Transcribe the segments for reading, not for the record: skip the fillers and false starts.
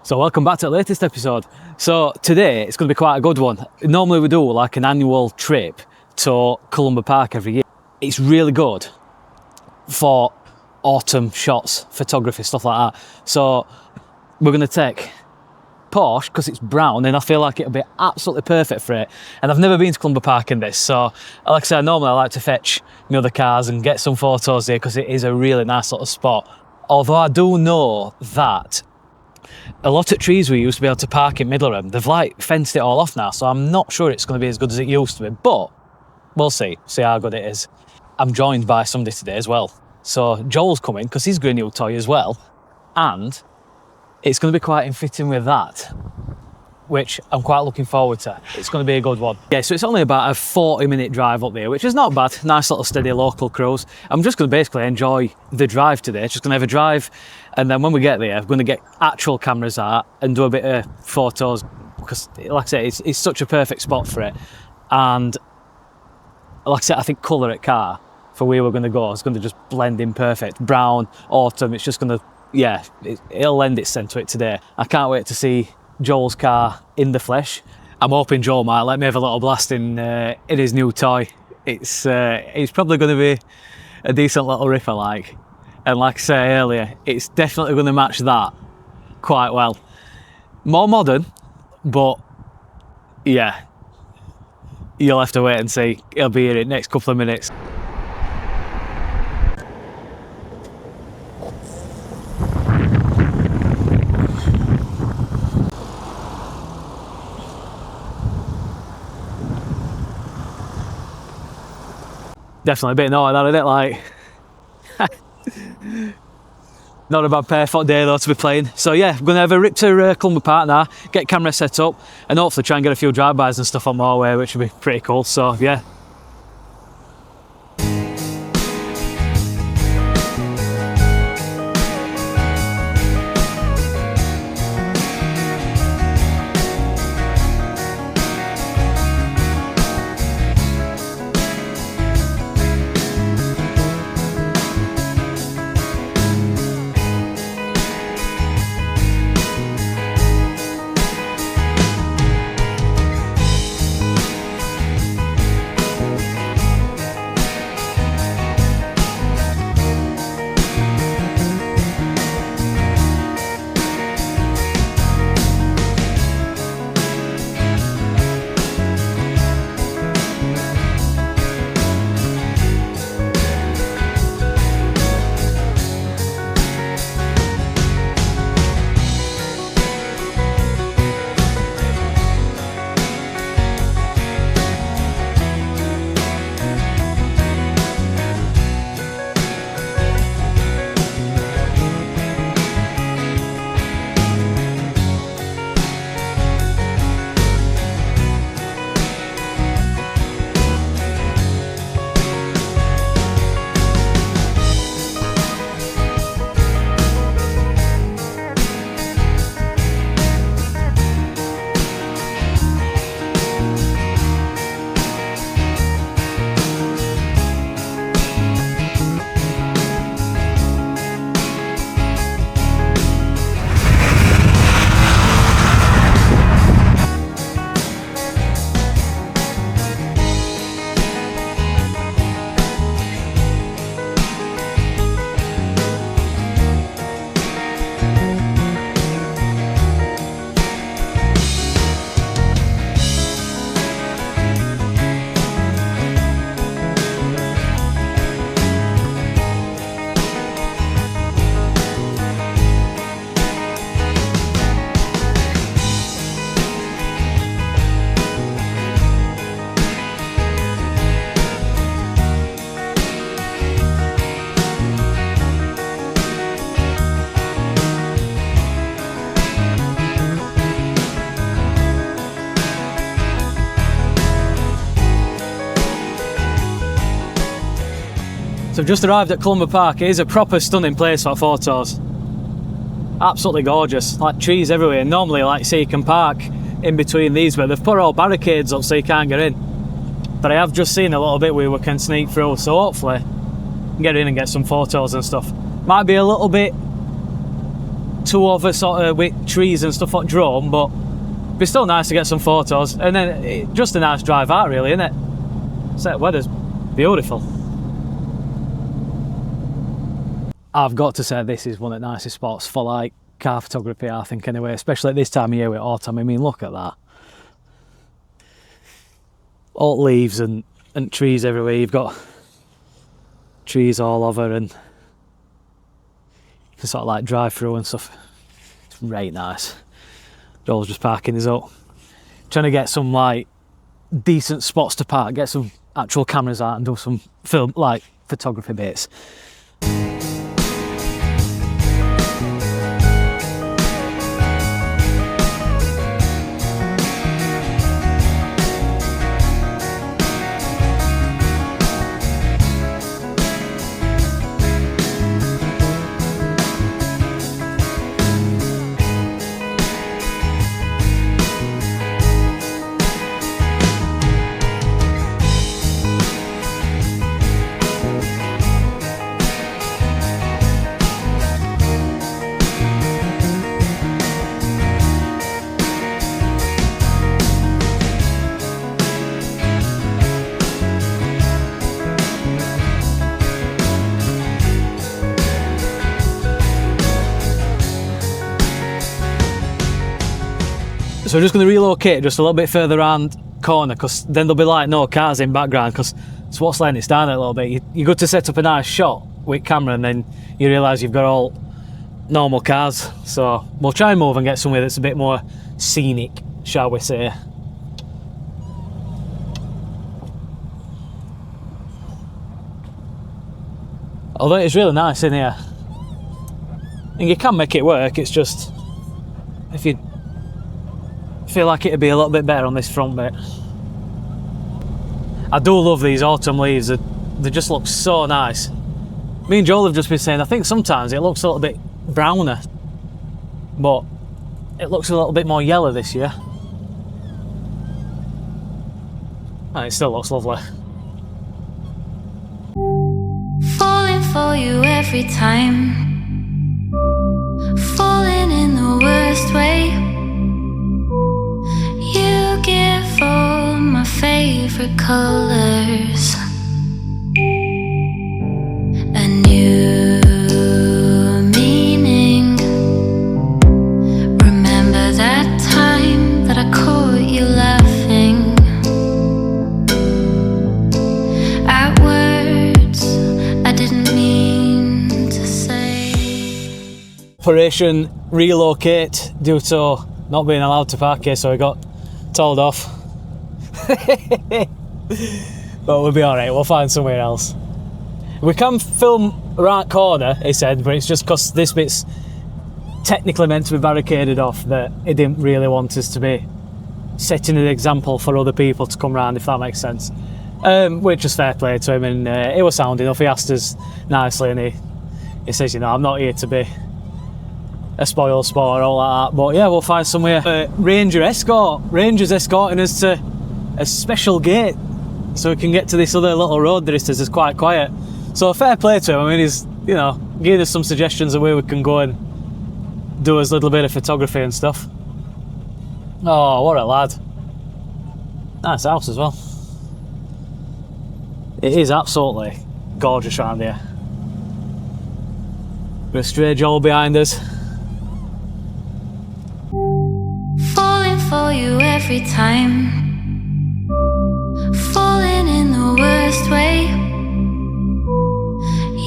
So welcome back to the latest episode. So today it's going to be quite a good one. Normally we do like an annual trip to Clumber Park every year. It's really good for autumn shots, photography, stuff like that. So we're going to take Porsche because it's brown and I feel like it'll be absolutely perfect for it. And I've never been to Clumber Park in this, so like I said, normally I like to fetch my other cars and get some photos here because it is a really nice little spot. Although I do know that a lot of trees we used to be able to park in Middleham, they've like fenced it all off now, so I'm not sure it's going to be as good as it used to be, but we'll see how good it is. I'm joined by somebody today as well. So Joel's coming because he's got a new toy as well, and it's going to be quite in fitting with that, which I'm quite looking forward to. It's going to be a good one. Yeah, so it's only about a 40-minute drive up there, which is not bad. Nice little steady local cruise. I'm just going to basically enjoy the drive today. Just going to have a drive, and then when we get there, I'm going to get actual cameras out and do a bit of photos because, like I say, it's such a perfect spot for it. And like I said, I think colour at car for where we're going to go is going to just blend in perfect. Brown, autumn, it's just going to, yeah, it'll lend itself to it today. I can't wait to see Joel's car in the flesh. I'm hoping Joel might let me have a little blast in his new toy. It's probably going to be a decent little ripper, like. And like I said earlier, it's definitely going to match that quite well. More modern, but yeah, you'll have to wait and see. It'll be here in the next couple of minutes. Definitely a bit annoying, that, isn't it? Like, not a bad pair for day though to be playing. So yeah, I'm going to have a rip to Clumber Park now, get camera set up, and hopefully try and get a few drive-bys and stuff on my way, which would be pretty cool. So yeah. So I've just arrived at Clumber Park. It is a proper stunning place for photos. Absolutely gorgeous, like trees everywhere. Normally, like say, you can park in between these, but they've put all barricades up so you can't get in. But I have just seen a little bit where we can sneak through, so hopefully get in and get some photos and stuff. Might be a little bit too over sort of with trees and stuff like drone, but it's still nice to get some photos. And then just a nice drive out, really, isn't it? Set weather's beautiful. I've got to say this is one of the nicest spots for like car photography, I think, anyway, especially at this time of year with autumn. I mean, look at that. All leaves and trees everywhere. You've got trees all over, and you can sort of like drive through and stuff. It's right nice. Joel's just parking his up, trying to get some like decent spots to park, get some actual cameras out and do some film, like photography bits. So we're just going to relocate just a little bit further around corner, because then there'll be like no cars in background, because it's what's letting it down a little bit. You're good to set up a nice shot with camera, and then you realise you've got all normal cars. So we'll try and move and get somewhere that's a bit more scenic, shall we say. Although it's really nice in here, and you can make it work, it's just if you feel like it'd be a little bit better on this front bit. I do love these autumn leaves. They just look so nice. Me and Joel have just been saying, I think sometimes it looks a little bit browner, but it looks a little bit more yellow this year. And it still looks lovely. Falling for you every time, falling in the worst way. You give all my favorite colors, a new meaning. Remember that time that I caught you laughing at words I didn't mean to say. Operation Relocate due to not being allowed to park here, so we got told off. But we'll be alright, we'll find somewhere else. We can film right corner, he said, but it's just because this bit's technically meant to be barricaded off that he didn't really want us to be setting an example for other people to come round, if that makes sense. Which is fair play to him, and it was sound enough. He asked us nicely, and he says, you know, I'm not here to be a spoiled sport or all like that, but yeah, we'll find somewhere. Ranger's escorting us to a special gate so we can get to this other little road that he says is quite quiet. So fair play to him. I mean, he's, you know, giving us some suggestions of where we can go and do us a little bit of photography and stuff. Oh, what a lad. Nice house as well. It is absolutely gorgeous around here. Got a stray Joel behind us. For you every time, falling in the worst way.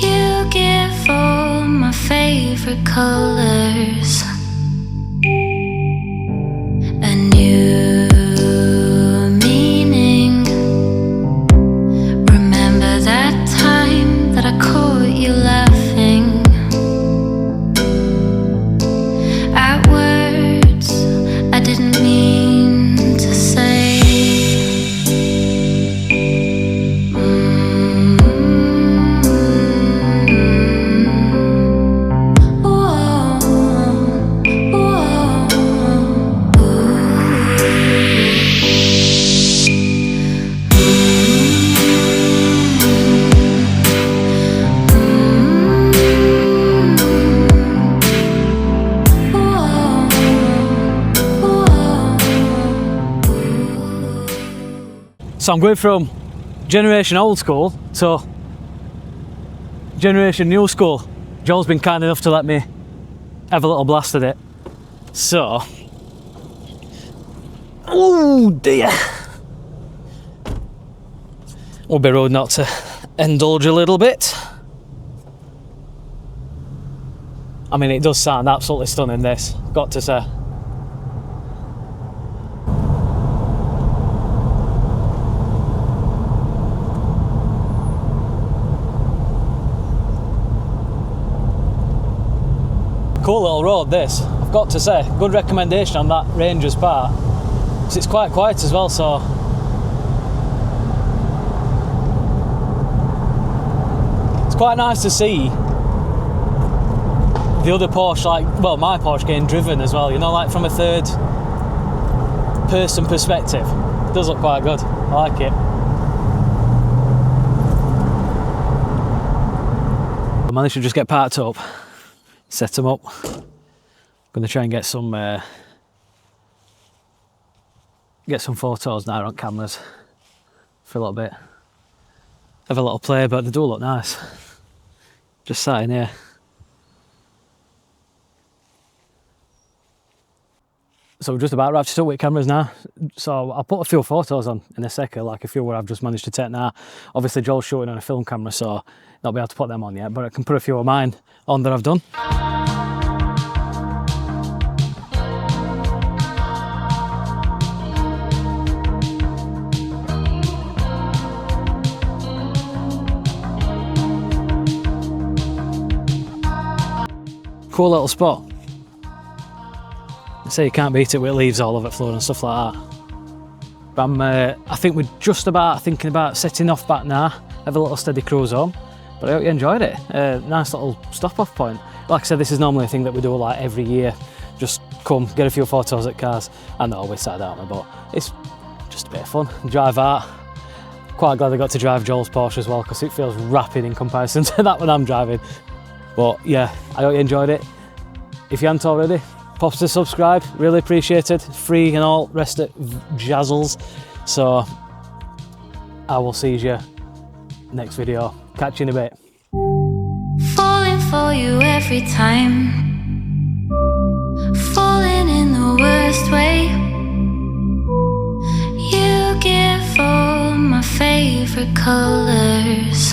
You give all my favorite colors, a new meaning. Remember that time that I caught you laughing at words I didn't mean to say. Whoa. So I'm going from generation old school to generation new school. Joel's been kind enough to let me have a little blast at it. So, oh dear. Would be rude not to indulge a little bit. I mean, it does sound absolutely stunning, this, got to say. Cool little road, this, I've got to say. Good recommendation on that ranger's part, because it's quite quiet as well, so it's quite nice to see the other Porsche, like, well, my Porsche getting driven as well, you know, like from a third person perspective. It does look quite good, I like it. I managed to just get parked up, set them up. I'm gonna try and get some photos now on cameras for a little bit. Have a little play, but they do look nice. Just sat in here. So we're just about wrapped it up with cameras now. So I'll put a few photos on in a second, like a few where I've just managed to take now. Obviously Joel's shooting on a film camera, so not be able to put them on yet, but I can put a few of mine on that I've done. Cool little spot. I say you can't beat it with leaves all over the floor and stuff like that. But I think we're just about thinking about setting off back now, have a little steady cruise home. But I hope you enjoyed it. Nice little stop off point. Like I said, this is normally a thing that we do like every year. Just come, get a few photos at cars. I know we sat down, but it's just a bit of fun. Drive out. Quite glad I got to drive Joels Porsche as well, because it feels rapid in comparison to that one I'm driving. But yeah, I hope you enjoyed it. If you haven't already, pop to subscribe, really appreciated. Free and all rest of jazzles. So I will see you next video. Catch you in a bit. Falling for you every time, falling in the worst way. You give all my favorite colors.